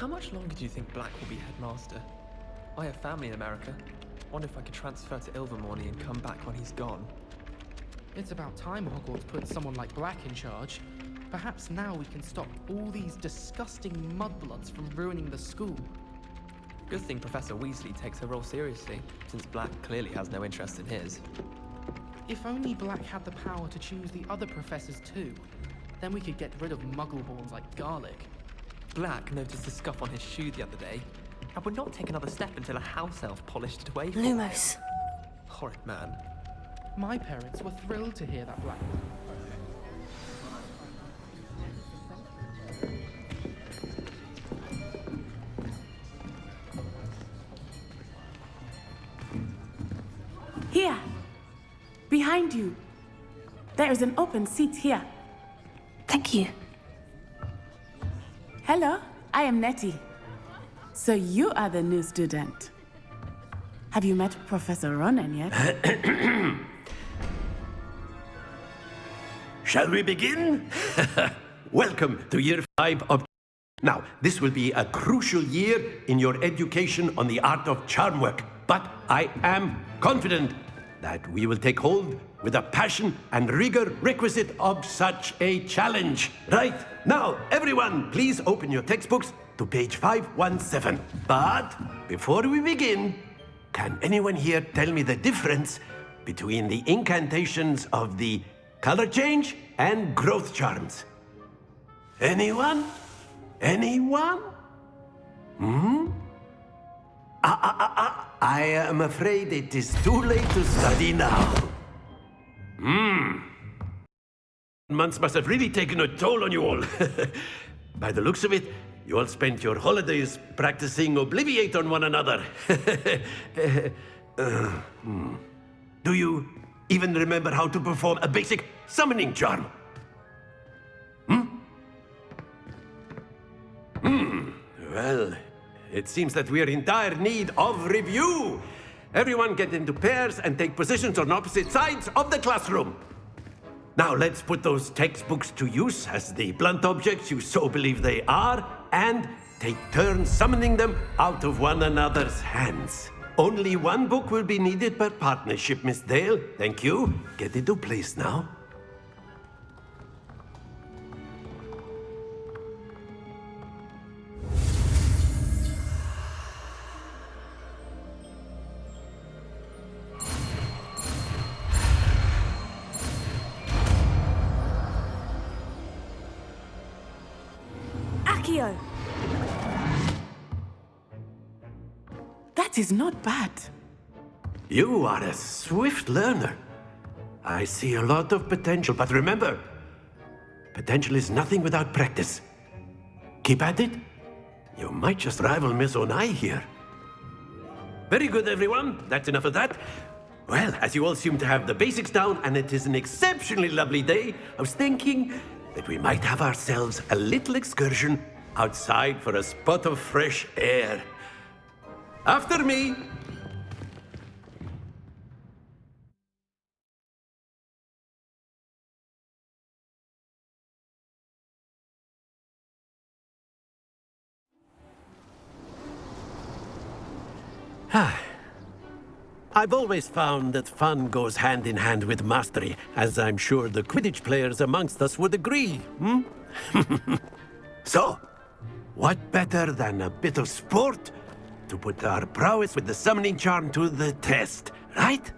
How much longer do you think Black will be headmaster? I have family in America. Wonder if I could transfer to Ilvermorny and come back when he's gone. It's about time Hogwarts put someone like Black in charge. Perhaps now we can stop all these disgusting mudbloods from ruining the school. Good thing Professor Weasley takes her role seriously, since Black clearly has no interest in his. If only Black had the power to choose the other professors too, then we could get rid of muggleborns like Garlic. Black noticed a scuff on his shoe the other day, and would not take another step until a house elf polished it away for him. Lumos. Horrid man. My parents were thrilled to hear that Black was... Here, behind you. There is an open seat here. Thank you. Hello, I am Nettie. So you are the new student. Have you met Professor Ronan yet? Shall we begin? Welcome to year 5 of... Now, this will be a crucial year in your education on the art of charm work, but I am confident that we will take hold with the passion and rigor requisite of such a challenge. Right, now, everyone, please open your textbooks to page 517. But before we begin, can anyone here tell me the difference between the incantations of the color change and growth charms? Anyone? Anyone? I am afraid it is too late to study now. Months must have really taken a toll on you all. By the looks of it, you all spent your holidays practicing Obliviate on one another. Do you even remember how to perform a basic summoning charm? Well, it seems that we are in dire need of review. Everyone get into pairs and take positions on opposite sides of the classroom. Now let's put those textbooks to use as the blunt objects you so believe they are, and take turns summoning them out of one another's hands. Only one book will be needed per partnership, Miss Dale. Thank you. Get into place now. Accio! That is not bad. You are a swift learner. I see a lot of potential, but remember, potential is nothing without practice. Keep at it. You might just rival Miss Onai here. Very good, everyone. That's enough of that. Well, as you all seem to have the basics down, and it is an exceptionally lovely day, I was thinking that we might have ourselves a little excursion outside for a spot of fresh air. After me. I've always found that fun goes hand in hand with mastery, as I'm sure the Quidditch players amongst us would agree, So, what better than a bit of sport to put our prowess with the summoning charm to the test, right?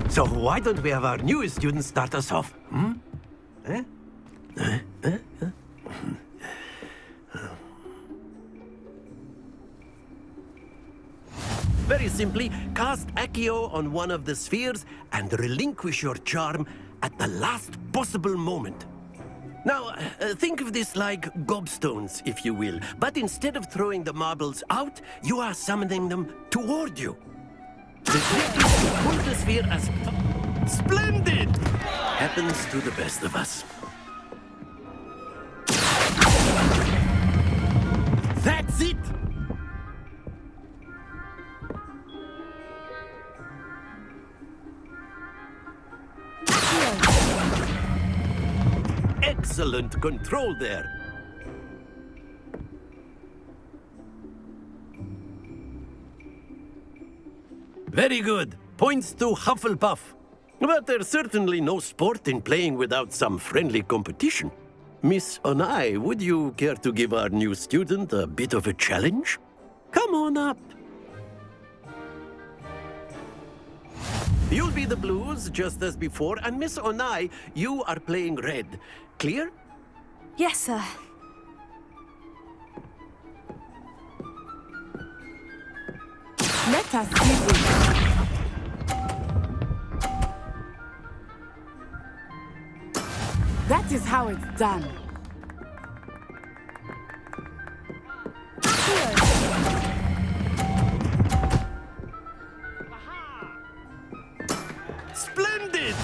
So why don't we have our newest student start us off? Very simply, cast Accio on one of the spheres and relinquish your charm at the last possible moment. Now, think of this like gobstones, if you will, but instead of throwing the marbles out, you are summoning them toward you. The trick is to pull the sphere as... Splendid! Happens to the best of us. That's it! excellent control there. Very good. Points to Hufflepuff. But there's certainly no sport in playing without some friendly competition. Miss Onai, would you care to give our new student a bit of a challenge? Come on up. You'll be the blues, just as before, and Miss Onai, you are playing red. Clear? Yes, sir. Let us see this. That is how it's done. Splendid!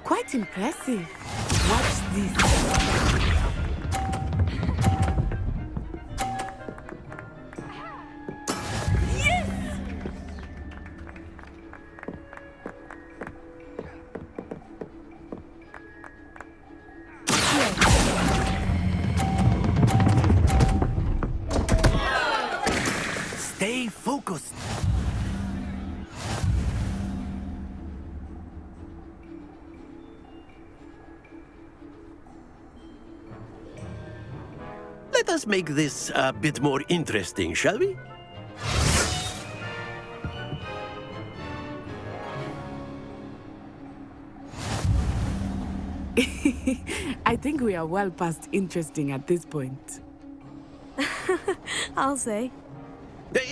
Quite impressive. Watch this. Stay focused. Let us make this a bit more interesting, shall we? I think we are well past interesting at this point. I'll say.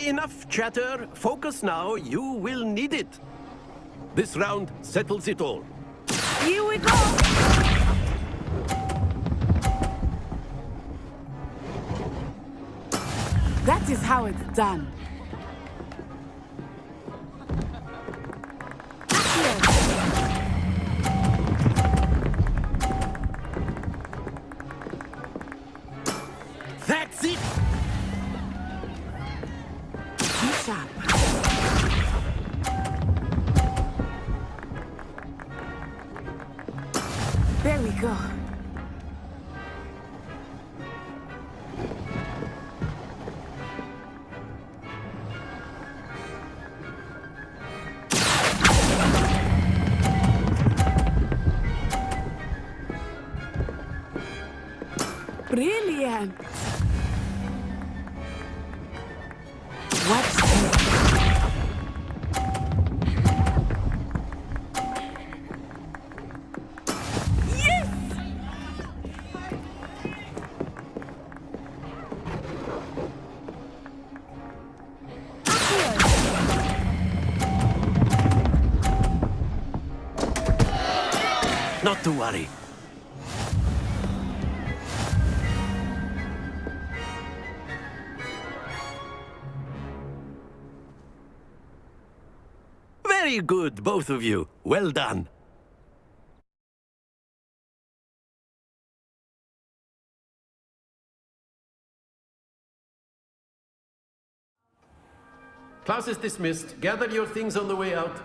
Enough chatter. Focus now. You will need it. This round settles it all. Here we go! That is how it's done. That's it! Be sharp. There we go. Brilliant! Watch this. Yes! Not to worry. Very good, both of you. Well done. Class is dismissed. Gather your things on the way out.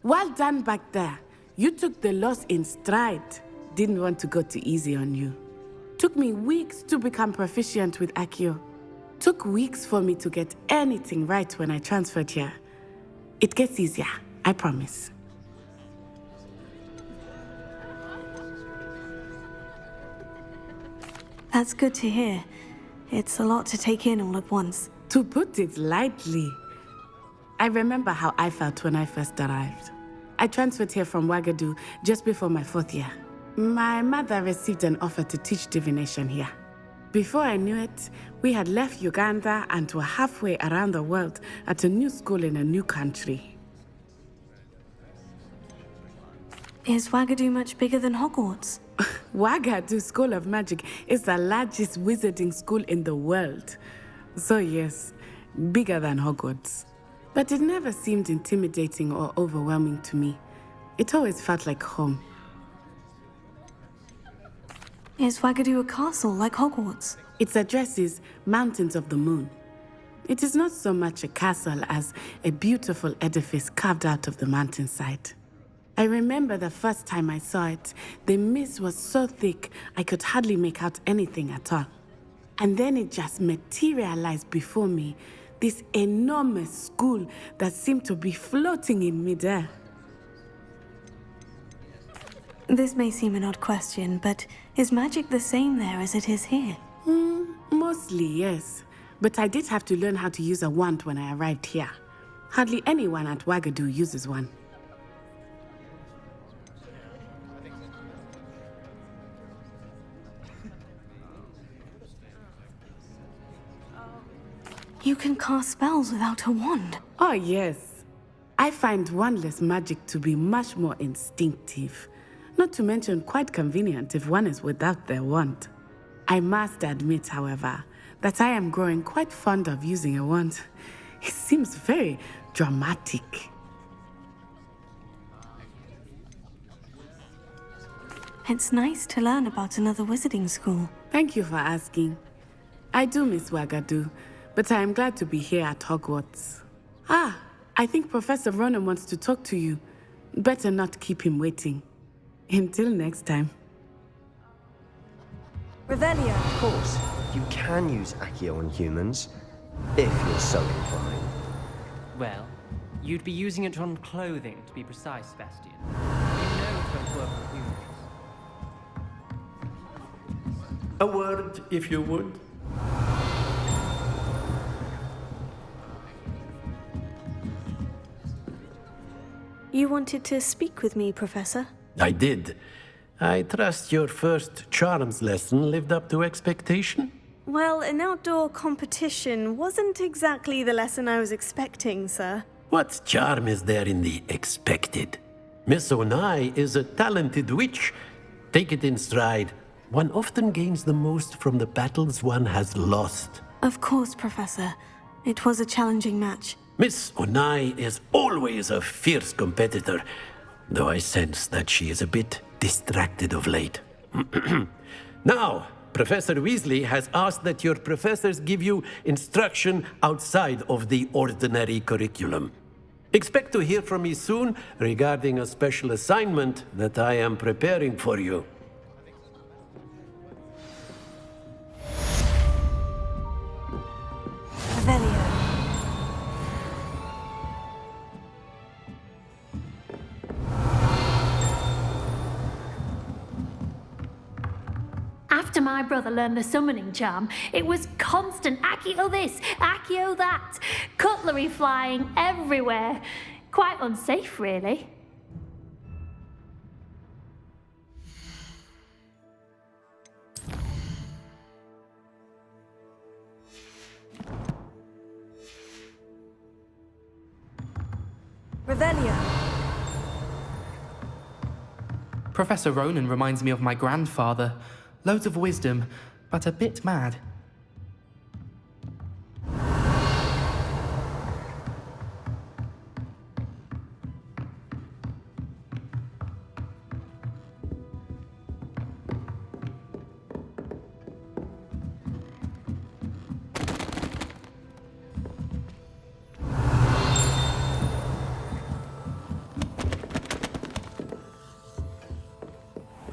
Well done back there. You took the loss in stride. Didn't want to go too easy on you. Took me weeks to become proficient with Accio. Took weeks for me to get anything right when I transferred here. It gets easier, I promise. That's good to hear. It's a lot to take in all at once. To put it lightly, I remember how I felt when I first arrived. I transferred here from Wagadu just before my 4th year. My mother received an offer to teach divination here. Before I knew it, we had left Uganda and were halfway around the world at a new school in a new country. Is Wagadu much bigger than Hogwarts? Wagadu School of Magic is the largest wizarding school in the world. So yes, bigger than Hogwarts. But it never seemed intimidating or overwhelming to me. It always felt like home. Is Wagadu a castle like Hogwarts? Its address is Mountains of the Moon. It is not so much a castle as a beautiful edifice carved out of the mountainside. I remember the first time I saw it, the mist was so thick I could hardly make out anything at all. And then it just materialized before me, this enormous school that seemed to be floating in midair. This may seem an odd question, but is magic the same there as it is here? Mostly, yes. But I did have to learn how to use a wand when I arrived here. Hardly anyone at Wagadu uses one. You can cast spells without a wand. Oh, yes. I find wandless magic to be much more instinctive. Not to mention quite convenient if one is without their wand. I must admit, however, that I am growing quite fond of using a wand. It seems very dramatic. It's nice to learn about another wizarding school. Thank you for asking. I do miss Wagadu, but I am glad to be here at Hogwarts. I think Professor Ronan wants to talk to you. Better not keep him waiting. Until next time. Revelio. Of course, you can use Accio on humans, if you're so inclined. Well, you'd be using it on clothing, to be precise, Sebastian. You know it won't work on humans. A word, if you would. You wanted to speak with me, Professor? I did. I trust your first charms lesson lived up to expectation? Well, an outdoor competition wasn't exactly the lesson I was expecting, sir. What charm is there in the expected? Miss Onai is a talented witch. Take it in stride. One often gains the most from the battles one has lost. Of course, Professor. It was a challenging match. Miss Onai is always a fierce competitor, though I sense that she is a bit distracted of late. Now, Professor Weasley has asked that your professors give you instruction outside of the ordinary curriculum. Expect to hear from me soon regarding a special assignment that I am preparing for you. Revelio. After my brother learned the summoning charm, it was constant Accio this, Accio that, cutlery flying everywhere. Quite unsafe, really. Revelio. Professor Ronan reminds me of my grandfather. Loads of wisdom, but a bit mad.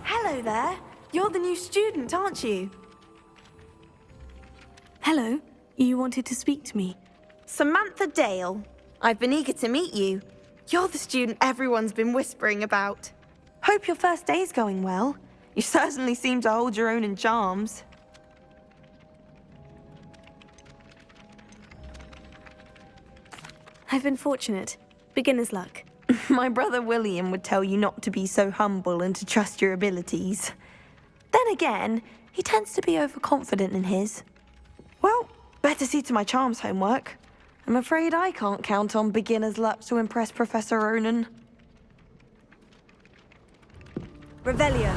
Hello there. You're the new student, aren't you? Hello. You wanted to speak to me. Samantha Dale. I've been eager to meet you. You're the student everyone's been whispering about. Hope your first day's going well. You certainly seem to hold your own in charms. I've been fortunate. Beginner's luck. My brother William would tell you not to be so humble and to trust your abilities. Then again, he tends to be overconfident in his. Well, better see to my charms homework. I'm afraid I can't count on beginner's luck to impress Professor Ronan. Revelio.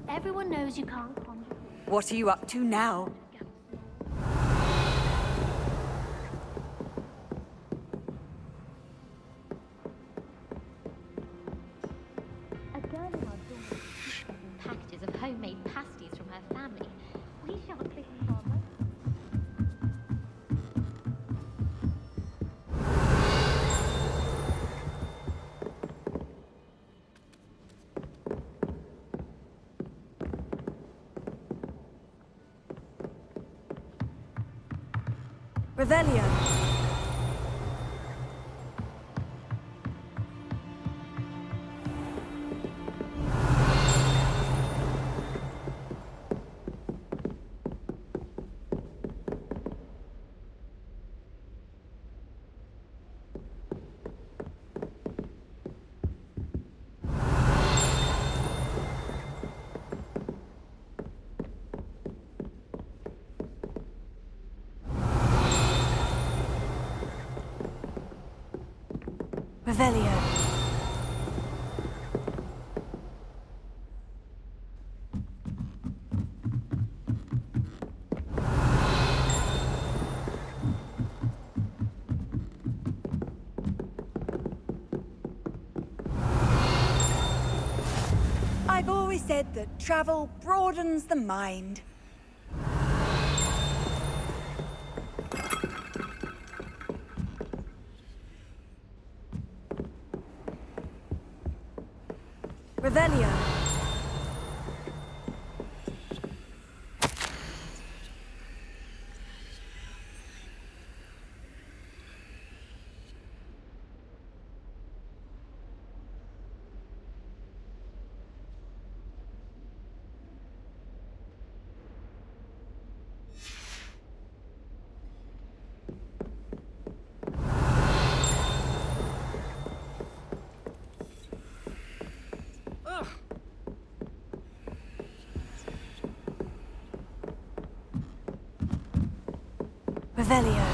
Everyone knows you can't conjure. What are you up to now? A girl in our dorm keeps getting packages of homemade pasties from her family. We shan't click on them. Revelio. Revelio. I've always said that travel broadens the mind. Revelio. Revelio.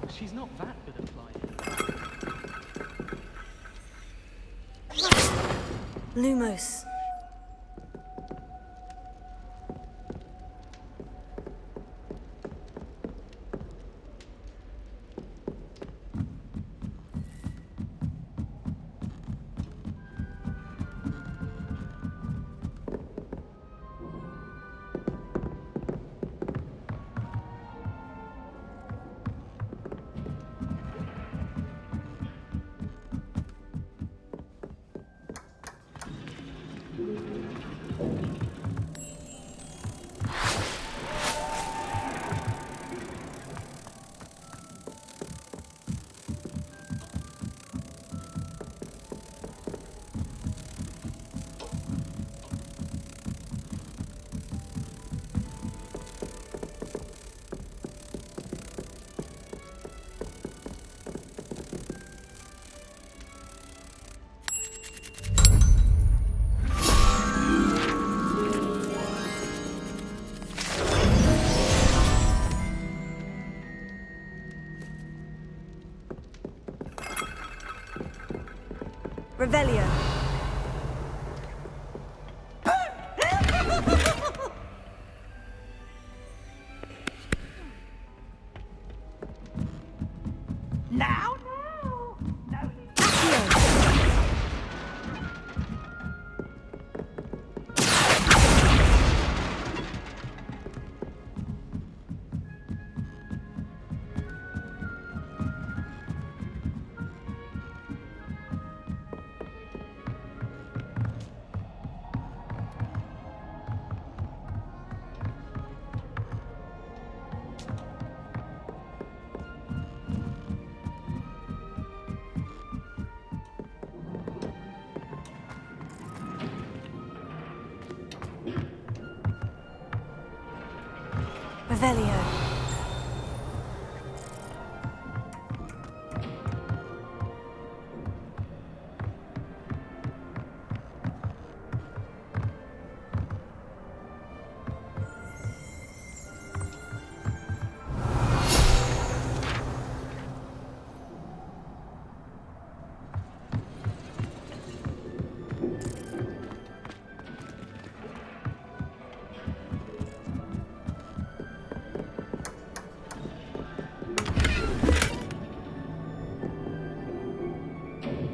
She's not that good at flying. Lumos. Revelio. Now? Revelio.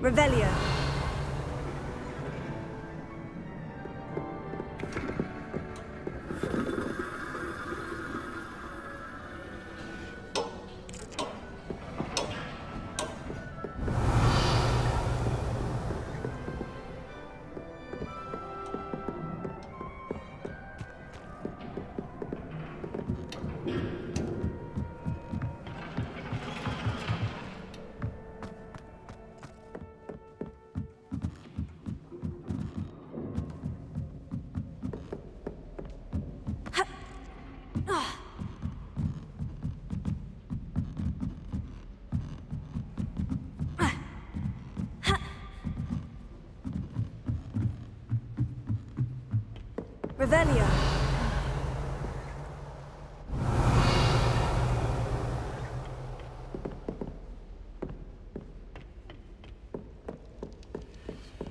Revelio. Revelio.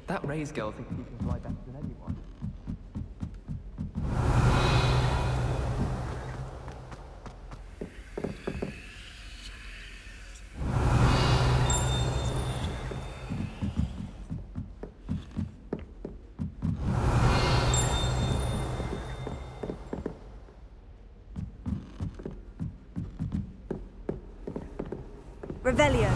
That Ray's girl thinks he can fly better than anyone. Revelio.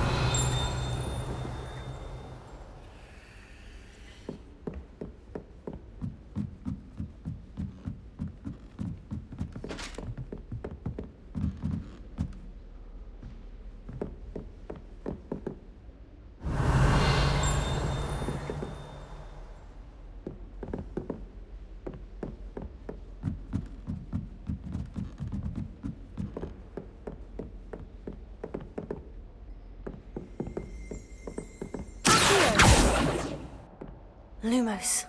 Lumos.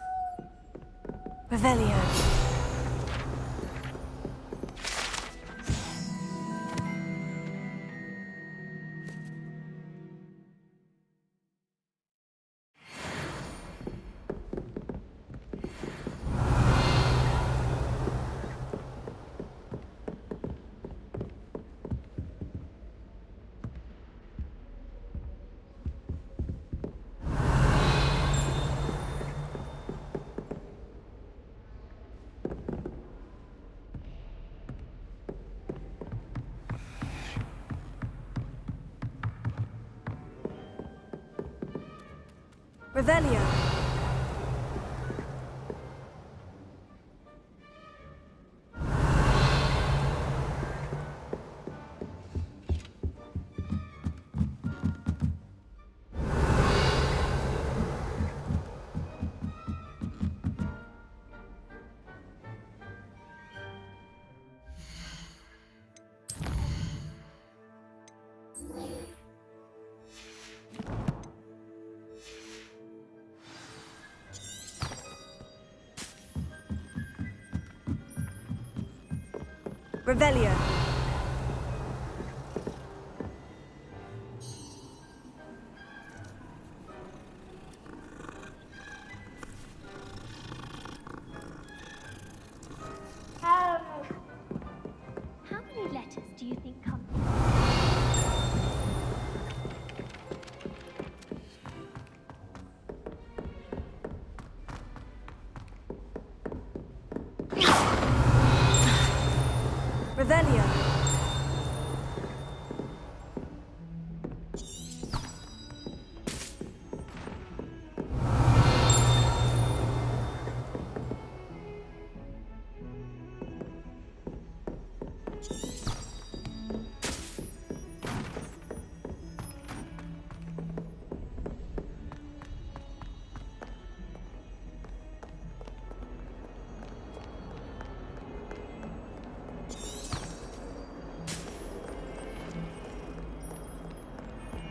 Revelio. Revelio. Revelio. How many letters do you think come? Revelio.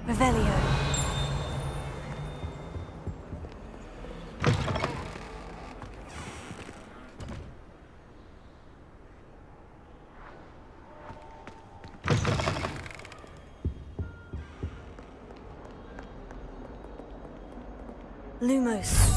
Revelio. Lumos.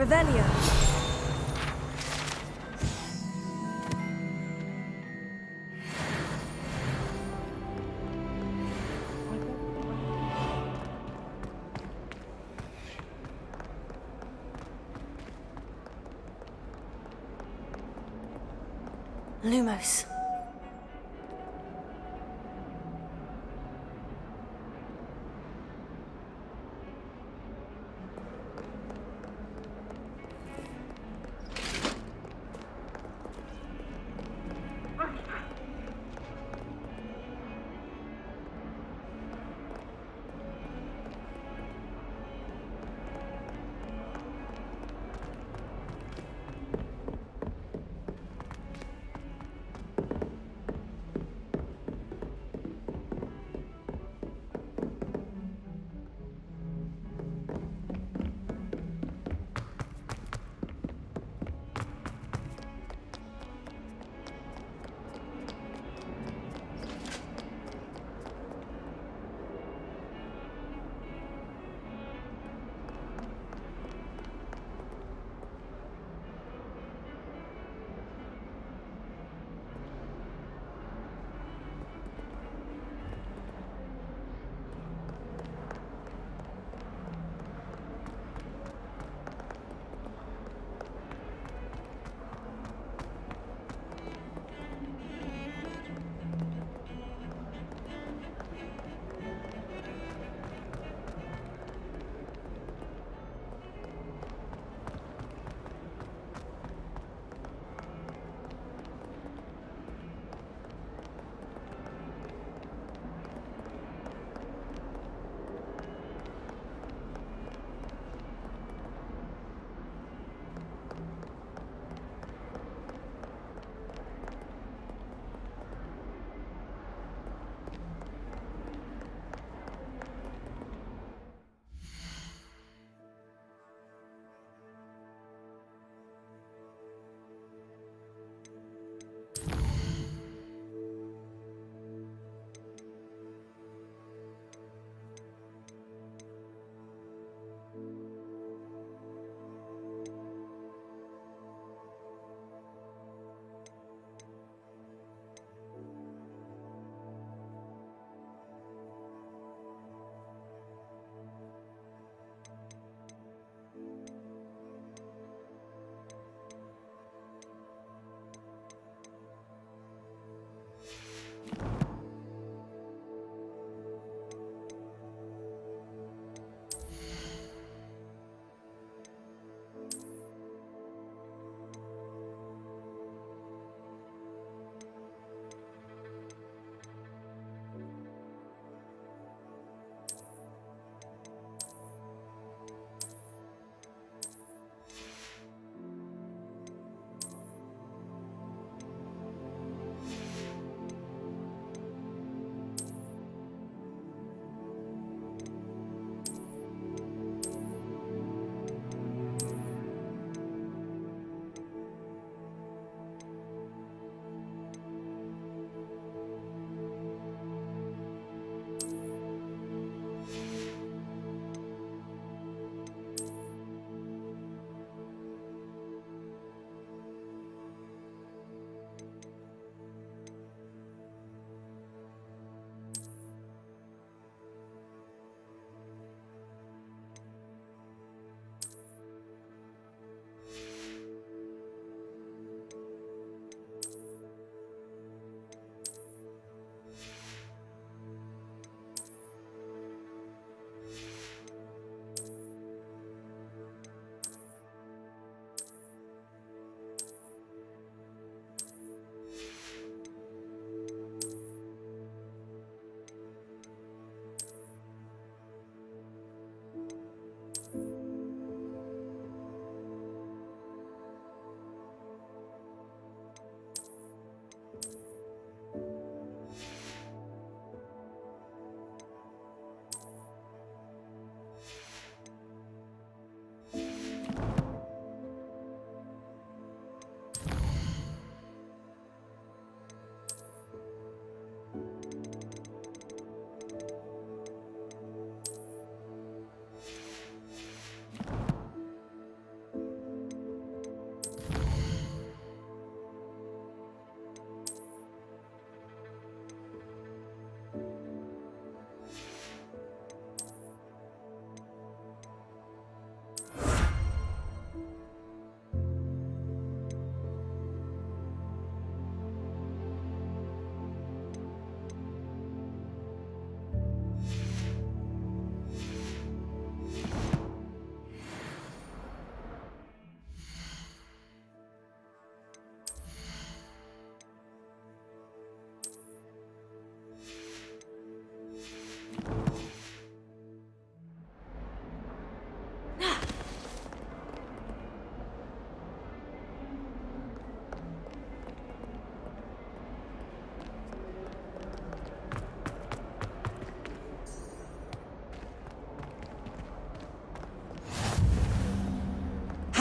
Revelio. Lumos.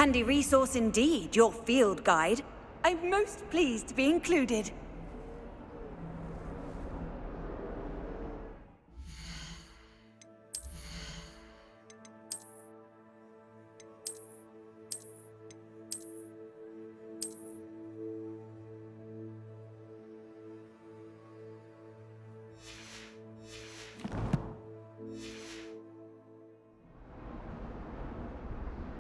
Handy resource indeed, your field guide. I'm most pleased to be included.